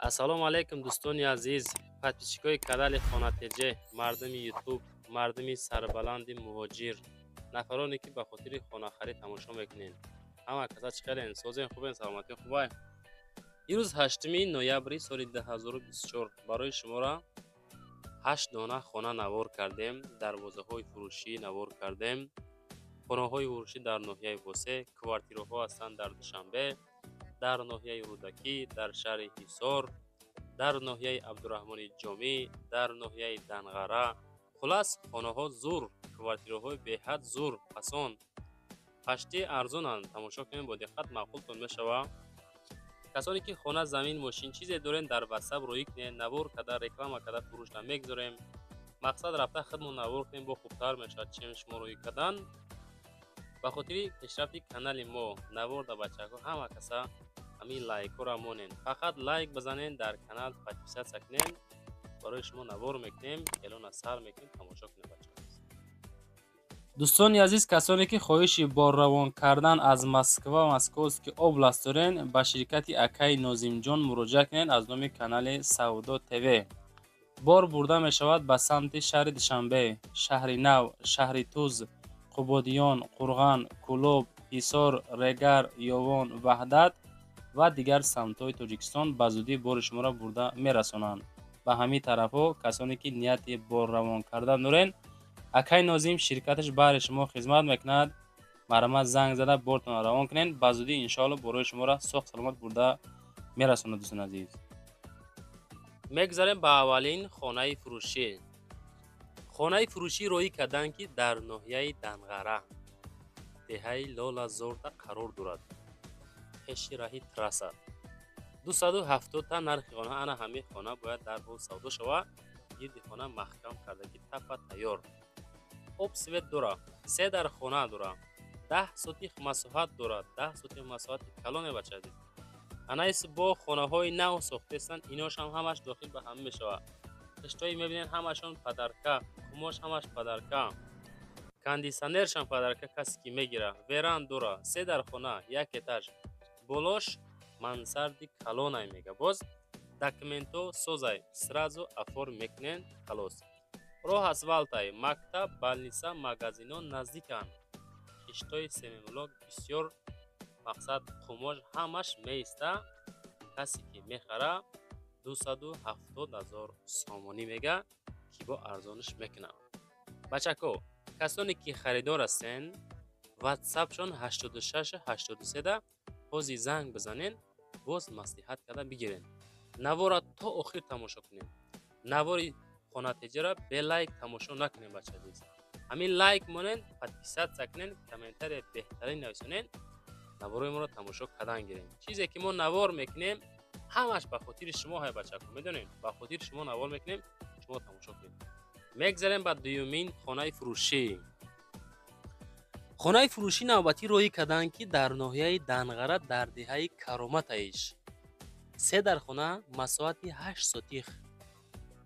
ассалому алайкум дӯстони азиз, подписчикои канали Хонатеҷе, мардуми ютуб, мардуми сарбаланди муҳоҷир, нафароне ки ба хотири хонахарӣ тамошо мекунед. Ҳама каса чӣ хелен? Созен хубен? Саломатӣ хубай? имрӯз 8 ноябри соли 2024 барои шуморо 8 дона хона навор кардем, дарвозаҳои фурӯшӣ навор кардем. хонаҳои фурӯшӣ дар ноҳияи Восе, квартираҳо ҳастанд дар Душанбе, дар ноҳияи Рудакӣ, дар шаҳри Ҳисор, дар ноҳияи Абдураҳмони Ҷомӣ, дар ноҳияи Данғара. Хулас хонаҳо зур, квартираҳои беҳад зур, асон, пашти арзонанд. Тамошо кунед, бо диққат маъқултон мешавад. касоне ки хона, замин, мошин чизе дорен, дар WhatsApp рӯӣ кунед, навор када, реклама када фурӯшта мегзорем. мақсад рафта худмо навор кунем, бо хубтар мешавад, чем шумо рӯӣ кадан. ба хотири пешрафти канали мо наворда бачаҳо, ҳама каса ҳамин лайкҳоро монен. фақат лайк бизанен, дар канал подписатсия кунен. барои шумо навор мекунем, эълона сар мекунем, тамошо кунед бачаҳо. дӯстони азиз, касоне ки хоҳиши борравон кардан аз Москва ва Московский област дорен, ба ширкати акаи Нозимҷон муроҷиат кунед аз номи канали Савдо ТВ. бор бурда мешавад ба самти шаҳри Душанбе, шаҳри Нав, шаҳри Туз, Қубодиён, Қурған, Кӯлоб, Ҳисор, Регар, Ёвон, Ваҳдат ва дигар самтҳои Тоҷикистон ба зудӣ бори шуморо бурда мерасонанд. ба ҳамин тарафҳо касоне ки нияти бор равон кардан дорен, акаи Нозим ширкаташ баҳри шумо хизмат мекунад. марҳамат занг зада бортонро равон кунед, ба зудӣ иншоалло борои шуморо соҳ саломат бурда мерасонад. дӯстони азиз, мегзарем ба аввалин хонаи фурӯшӣ. хонаи фурӯшӣ роҳӣ карданд ки дар ноҳияи Данғара, деҳаи Лола Зорда қарор дорад. пеши раҳи трасса 270 та нархи хона. ана ҳамин хона бояд дарҳол савдо шавад. гирди хона маҳкам кардагӣ тапа тайёр. об свет дорад, 3 дар хона дорад, 10 сотих масоҳат дорад. 10 сотих масоҳати калоне бача азиз. анайс бо хонаҳои нав сохтестанд, иношам ҳамаш дохил ба ҳам мешавад. қиштҳои мебинед ҳамашон падарка, хумош ҳамаш падарка, кондисионершам падарка, касе ки мегира. веран дора, 3 дар хона, 1 этаж, болош мансарди калонай мега. боз документо созай, сразу оформ мекунен, халос. роҳ асфалтай, мактаб, балниса, магазино наздиканд. қиштҳои семимлок бисёр, мақсад хумош ҳамаш меиста. касе ки мехара 270,000 сомонӣ мега, ки бо арзониш мекунам. бачако, касоне ки харидор ҳастен, ватсапшон 8683 да ҳозир занг бизанен, боз маслиҳат карда бигирен. навора то охир тамошо кунем. навори Хонатеҷаро белайк тамошо накунем бача азиз. ҳамин лайк монен, подписатсия кунен, комментария беҳтарин нависонен, наворои моро тамошо кардан гирем. чизе ки мо навор мекунем, ҳамаш ба хотири шумо ҳай бачако, медонем, ба хотири шумо навор мекунем, шумо тамошо кунед. мегзарем ба дуюмин хонаи фурӯшӣ. хонаи фурӯшӣ навбатӣ роҳӣ карданд ки дар ноҳияи Данғара, дар деҳаи Кароматаиш. 3 дар хона, масоҳати 8 сотих,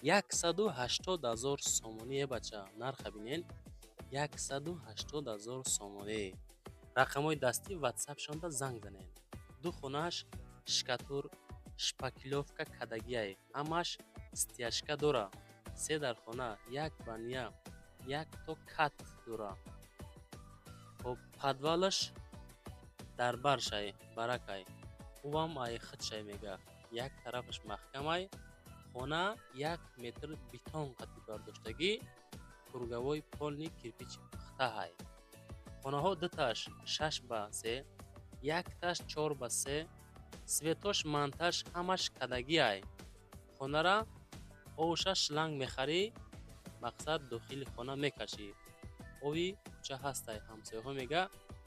180,000 сомонӣ бача. нарха бинен, 180,000 сомонӣ. рақамҳои дастӣ ватсапшонда занг занед. ду хонааш шкатур, шпаклёвка кадагиай, ҳамаш стяжка дора. 3 дар хона, 1 баня, 1 то кат дора. подвалаш дар баршай, баракай, хубам ай хидшай мега. 1 тарафаш маҳкамай, хона 1 метр бетон қадди бардоштагӣ, кургавои полни кирпичи пухтаҳай. хонаҳо дуташ 6 ба 3, 1 таш 4 ба 3, светош монтаж ҳамаш кадагиай. хонара овша шланг мехарӣ, мақсад дохили хона мекашӣ. ови кӯча ҳастай, ҳамсояҳо мега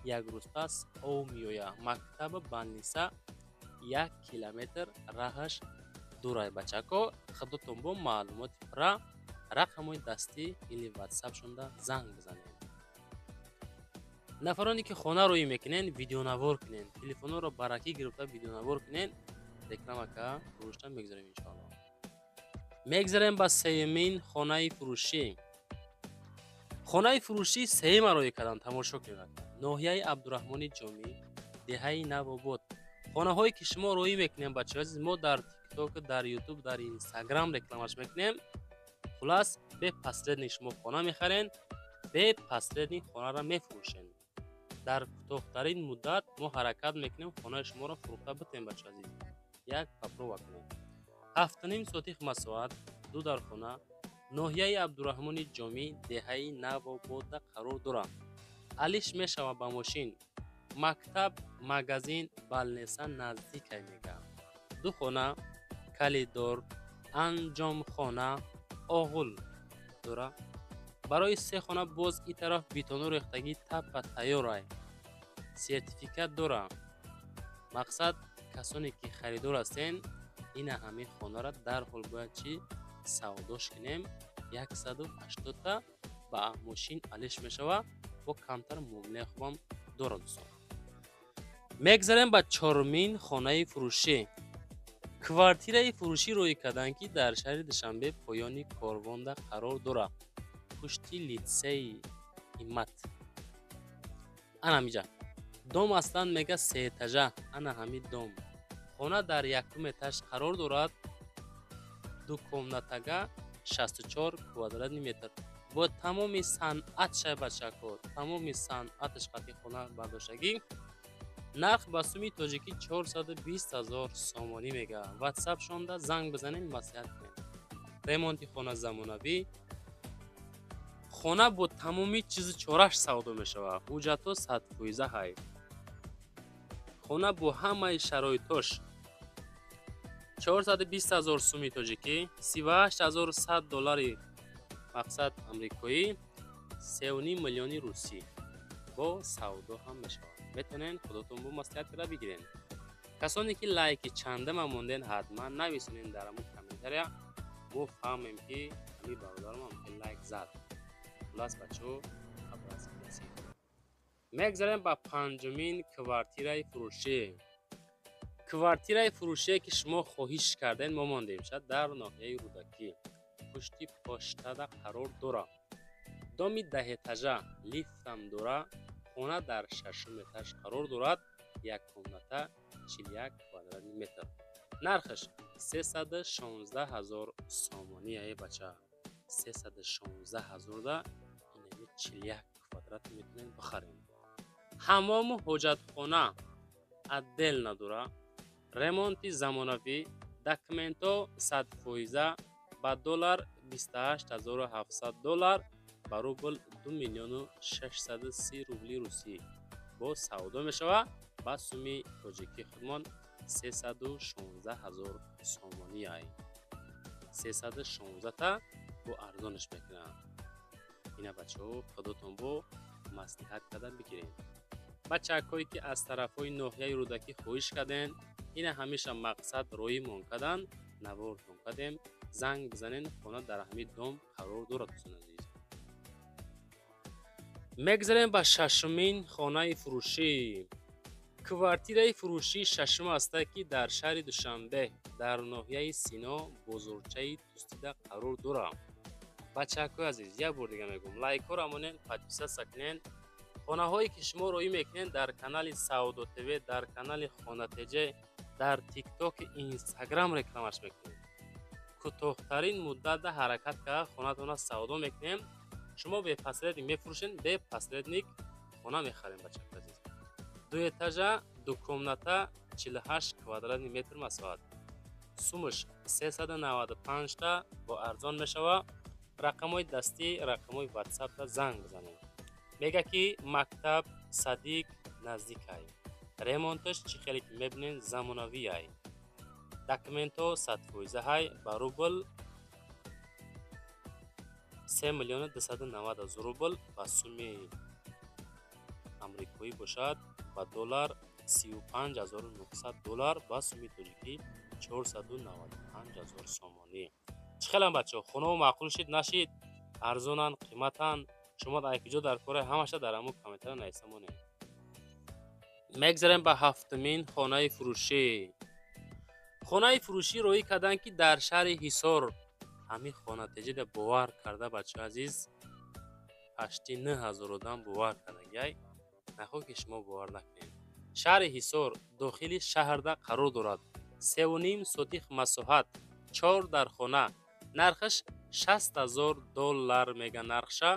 1 рӯз пас ов меоя. мактаби балниса 1 километр раҳаш дурай бачако. худотон бо маълумоти пурра рақамҳои дастӣ или ватсапшонда занг бизанед. нафароне ки хона рӯӣ мекунен, видеонавор кунен, телефонҳоро баракӣ гирифта видеонавор кунен, рекламака фурӯшта мегзарем иншоалло. мегзарем ба сеюмин хонаи фурӯшӣ. хонаи фурӯшӣ сеюма рӯӣ кардан, тамошо кунед. ноҳияи Абдураҳмони Ҷомӣ, деҳаи Навобод, خانه‌هایی که شما روی میکنیم بچه عزیز، ما در تیک تاک، در یوتیوب، در اینستاگرام رکلامش میکنیم. خلاص به پسرد شما خانه میخرین، به پسرد خانه را میفروشین. در کوتاه‌ترین مدت ما حرکت میکنیم خانه شما را فروخته بتیم بچه عزیز. یک پپرو بکنیم 7.5 سوتیخ مساحت، 2 در خانه، ناحیه عبدالرحمن جامی، دهه نوآباد قرار دارد. علیش میشوه با ماشین، مکتب، مگزین، بالنسا نزدیک میگه. 2 خانه، کلیدار، انجام خانه، آغل داره. برای 3 خانه باز این طرف بیتونو ریختگی تپ تیار است. سرتیفیکت داره. مقصد کسانی که خریدار هستین این همه خانه را در حال باید چی سوداش کنیم. 180 تا با ماشین علیش میشوه و کمتر مبلغ هم داره. دوستان میگذاریم با 4مین خانه فروشی. کوارتیره فروشی روی کردن که در شهر دوشنبه پایانی کاروان قرار داره. پشتی لیتسه همت انا میجا دوم اصلا میگه 3 اتاژه. انا همین دوم خانه در یکم اتاژ قرار دارد. 2 کمناتگه 64 کвадратный метр با تمام صنعت شه بچه‌ها، تمام صنعتش قطعی خانه برداشتگی. نرخ با سومی تاجیکی 420,000 سامانی میگه. واتساپ شونده زنگ بزنین مصلحت کنین. ремонти خانه زمانوی، خانه با تمامی چیز چارش سودا میشوه. حجت‌ها 100% های. خانه با همه شرایطش 420,000 سومی تاجیکی، 38,100 دلاری مقصد امریکایی، 3.5 میلیونی روسی با سودا هم میشوه. میتونین خودتون با مصلحت کرده بگیرین. کسانی که لایک چنده ما موندین حتما نویسونین در همون کامنتاریا. ما فهمیم که همین برادرم هم که لایک زد. خلاص بچو خبر از کسی. میگذاریم با 5مین کوارتیره فروشی. کوارتیره فروشی که شما خواهش کردین ما موندیم شد در ناحیه رودکی. پشتی پاشتاده قرار داره. دامی 10 اتاژه، لیفت هم داره. خانه در 6م اتاژ قرار دارد. 1 کمناته 41 کвадратный метр. نرخش 316,000 سامانی ای بچه. 316,000 دا این 41 کвадрат میتونین بخرین. حمام حاجت خانه عدل نداره. ремонти زمانوی، داکمنتو 100% با دلار 28,700 دلار با روبل 2,630,000 روبلی روسی با سودا میشوه. با سومی تاجیکی خودمان 316,000 سامانی ای. 316 تا با ارزانش میکنم. اینا بچه ها خودتون با مصلحت کردن بگیرین. بچه هایی که از طرف های ناحیه رودکی خواهش کردن این همیشه مقصد روی مون کردن نوارتون کردیم. زنگ بزنین خانه در همین دوم قرار دارد. دوستان عزیز میگذاریم با 6مین خانه فروشی. کوارتیره فروشی 6م است که در شهر دوشنبه در ناحیه سینا بزرگچه توستیده قرار دارد. بچه های عزیز یک بار دیگه میگم لایک ها را مونین، پادپیسه سکنین. خانه هایی که شما روی میکنین در کانال سعودو تیوی، در کانال خانه تیجه، در تیک تاک، اینستاگرام رکلامش میکنین. کوتاه‌ترین مدت حرکت که خانه تون سودا میکنیم. شما به پسرد میفروشین، به پسرد نیک خانه میخرین بچه عزیز. 2 اتاژه، 2 کمناته 48 کвадратный метр مساحت. سومش 395 تا با ارزان میشوه. رقمای دستی، رقمای واتساپ را زنگ بزنید. میگه که مکتب صدیق نزدیک ای. ремонтش چی خیلی که میبینین زمانوی ای. داکمنتو 100% های با روبل 3,290,000 روبل با سومی امریکایی باشد با دلار 35,900 دلار با سومی تاجیکی 495,000 سامانی. چه خیلی بچه خونه و معقول شید نشید ارزونن قیمتن. شما در یک جا در کره همشه در همون کامنتر نویسمونه. میگذاریم با 7مین خانه فروشی. خانه فروشی روی کردن که در شهر حصار همین خانه تجید باور کرده بچه عزیز 89,000 آدم باور کرده. نخواه که شما باور نکنید. шаҳри ҳисор дохили шаҳрда қарор дорад. 3.5 сотих масоҳат, 4 дар хона. Нархаш $60,000 мега нархша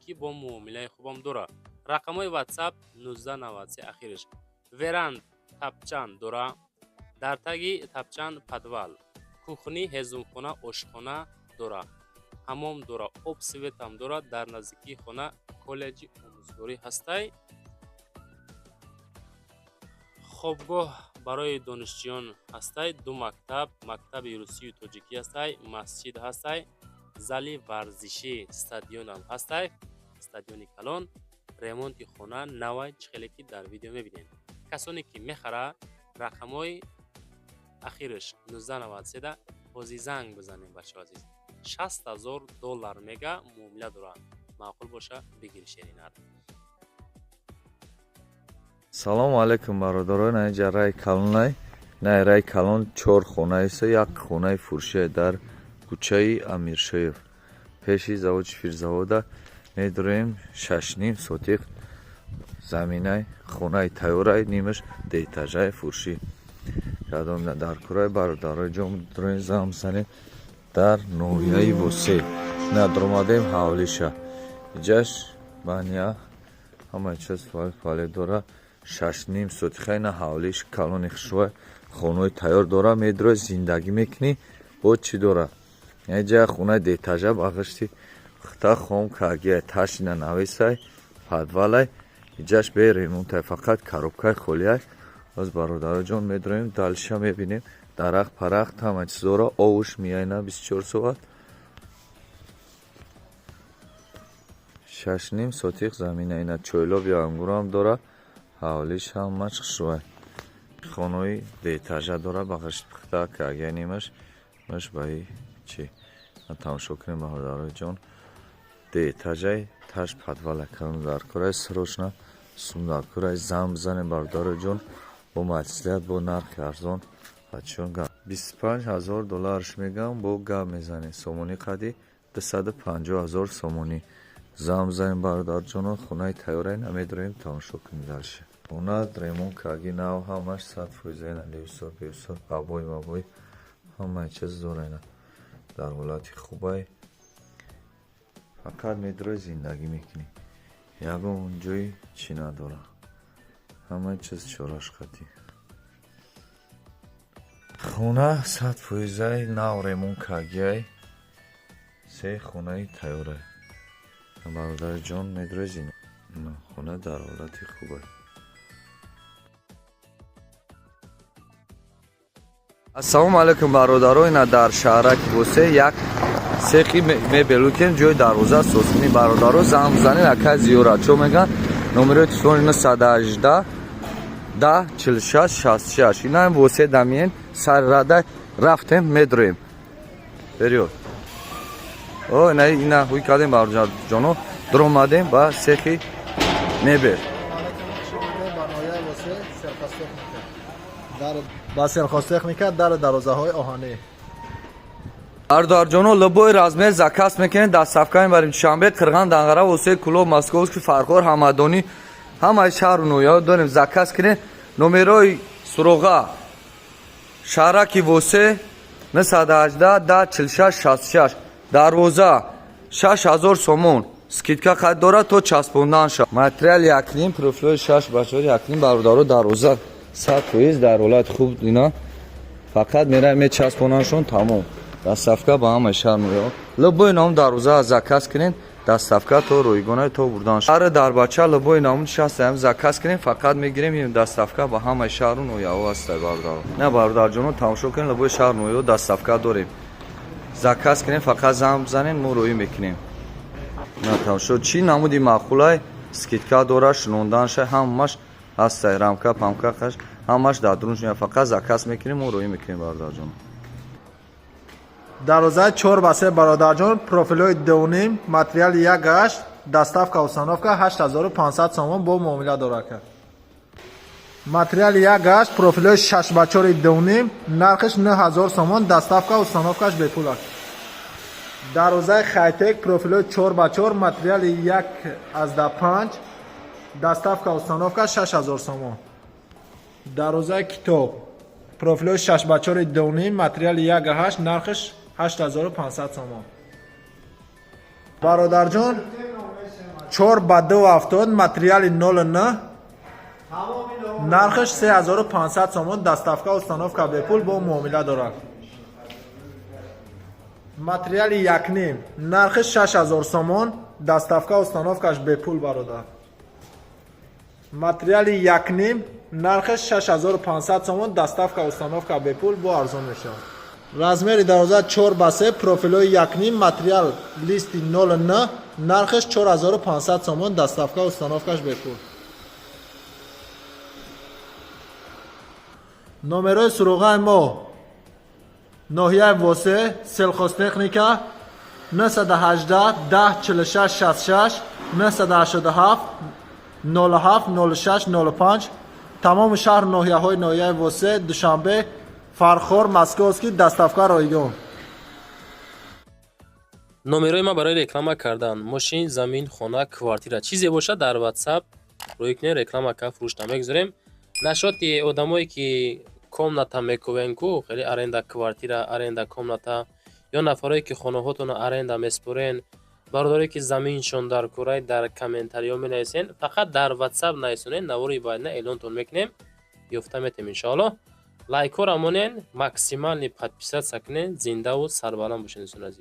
ки бо муомилаи хубам дора. Рақамҳои WhatsApp 1993 ахираш. Веранд тапчан дора. Дар таги тапчан подвал. Кухни, ҳезумхона, ошхона дора. ҳамом дора. Об светам дора. Дар наздикии хона коллеҷи омӯзгорӣ ҳастай. хобгоҳ барои донишҷӯён ҳастай. 2 мактаб, мактаби русию тоҷикӣ ҳастай. Масҷид ҳастай. зали варзишӣ, стадионам ҳастай. стадиони калон. ремонти хона навай чихеле ки дар видео мебинед. касоне ки мехара рақамҳои ахираш 1993 да ҳозир занг бизанем бачаҳо азиз. $60,000 мега муомила дора. маъқул боша бигир шеринат. салому алайкум бародарон, инҷа рай калонай. Най рай калон 4 хонаиса, як хонаи фурӯшие дар кӯчаи Амиршоев. Пеши заводи Фирзавода медурем 6.5 сотих заминаи хонаи тайёрай, нимаш деэтажаи фурӯшӣ. Ядом дар кӯраи бародарои ҷон дурем замсанем дар ноҳияи Восе. Надромадем ҳавлиша. Иҷаш бания ҳама чиз фаъоле дора. 6.5 сотихаи на ҳавлиш калони хушрӯй хонаи тайёр дора. медура зиндагӣ мекунӣ бо чӣ дора. иҷа хонаи деэтажа ба ғишти хта хом кагия ташина нависай подвалай. иҷаш бе ремонтай, фақат коробкаи холияй. аз бародарои ҷон медурем далша мебинем. дарахт парахт ҳама чиз дора. овуш мияйна 24 соат. 6.5 сотих замина ина чойлоб ё ангурам дора. ҳавлиш ҳамаш хушрӯй. хонаи деэтажа дора ба ғишти пухта кагия нимаш маш баи чи тамошо кунем бародарои ҷон. деэтажаи таш подвала калон дар кӯраи срочна сум дар кӯраи зам бизанем бародарои ҷон бо маслиҳат бо нархи арзон бачаҳон гап $25,000 мегам бо гап мезанем. сомони қади $250,000 сомонӣ. зам бизанем бародарҷонон. хонаи тайёрай намедурем тамошо кунем далша. хона ремонт карги нав ҳамаш 100% левсор бевсор абой мабой ҳамаи чиз дорена дар ҳолати хубай. фақат медурои зиндагӣ мекунӣ. ягон ҷои чӣ надора. ҳамаи чиз чораш қатӣ. хона 100% нав ремонт каргиай. се хонаи тайёрай. бародари ҷон медурои зиндагӣ. хона дар ҳолати хубай. ассалому алайкум бародарон, ина дар шаҳраки Восе як сехи мебелу кен ҷои дарвоза созкунӣ. бародарон зам бизанед акай зиёрат чо меган. номерои телефони 918 10 46 66. инаам Восе дамиен сари рада рафтем медурем. бериёд. о ина ҳуй кардем бародарҷоно дуромадем ба сехи мебел. با سرخواس‌تکنیکا در دروازه‌های آهنی. бародарҷоно лӯбои размер заказ мекунед. дастсафкаи барим шанбе қирған данғара восе куло московский фархор ҳамадонӣ ҳамаи шаҳру ноҳияҳо дорем. заказ кунед. номерои суроға шаҳраки Восе 918 10 46 66. дарвоза 6000 сомон. скидка қад дорад то часпондан шавад. материал якним профилои 6 бачаҳо якним бародаро дарвоза 100% дар ҳолати хуб ина фақат мераем мечаспонаншон тамом. дастсафка ба ҳамаи шаҳр ноҳияҳо. лӯбои ном дарвоза заказ кунед. дастсафка то рӯйгона то бурдан шаҳри дарбача лӯбои ном 60 заказ кунед. фақат мегирем ин дастсафка ба ҳамаи шаҳру ноҳияҳо ҳастай бародаро. на бародарҷоно тамошо кунед. лӯбои шаҳр ноҳияҳо дастсафка дорем. заказ кунед. фақат зам бизанед мо рӯӣ мекунем. на тамошо чӣ намуди маъқулай скидка дора шунонданша ҳамаш ҳастай. рамка памка қаш ҳамаш дар дурунш фақат заказ мекунем мо рӯӣ мекунем бародарҷон. дарвозаи 4 ба 3 бародарҷон профилои 2.5 материали 1 гашт доставка установка 8500 сомон бо муомила дора кард. материали 1 гашт профилои 6 ба 4 2.5 нархиш 9000 сомон доставка установкаш бепул аст. дарвозаи хайтек профилои 4 ба 4 материали 1 аз 5 доставка установка 6000 сомон. дарозаи китоб профилҳои 6x4 материали 1.8 нархаш 8500 сомон. Бародарҷон 4x270 материали 0.9 нархаш 3500 сомон доставка установка бепул бо муомила дорад. материали 1.5 нархаш 6000 сомон доставка установкаш бепул бародар. материали 1.5 нархаш 6500 сомон доставка установка бепул бо арзон мешавад. размери дароза 4x3 профилҳои 1.5 материал листи 0.9 нархаш 4500 сомон доставка установкаш бепул. номерои суроғаи мо ноҳияи восе селхозтехника 918 10 46 66 987 07 06 05 тамоми шаҳр ноҳияҳои ноҳияи восе душанбе фархор московский доставка ройгон. номерои ма барои реклама кардан мошин замин хона квартира чизе бошад дар ватсап рӯй кунед реклама ка фурӯшта мегузорем. нашоти одамое ки комната мекувен ку хеле аренда квартира аренда комната ё нафарое ки хонаҳотоно аренда меспорен бародарое ки заминшон дар курай дар комментариҳо менависен фақат дар ватсап нависонед навори байна эълонтон мекунем ёфта метем иншоаллоҳ. лайкҳо рамонен максимални подписатсия кунед зиндаву сарбаланд бошед.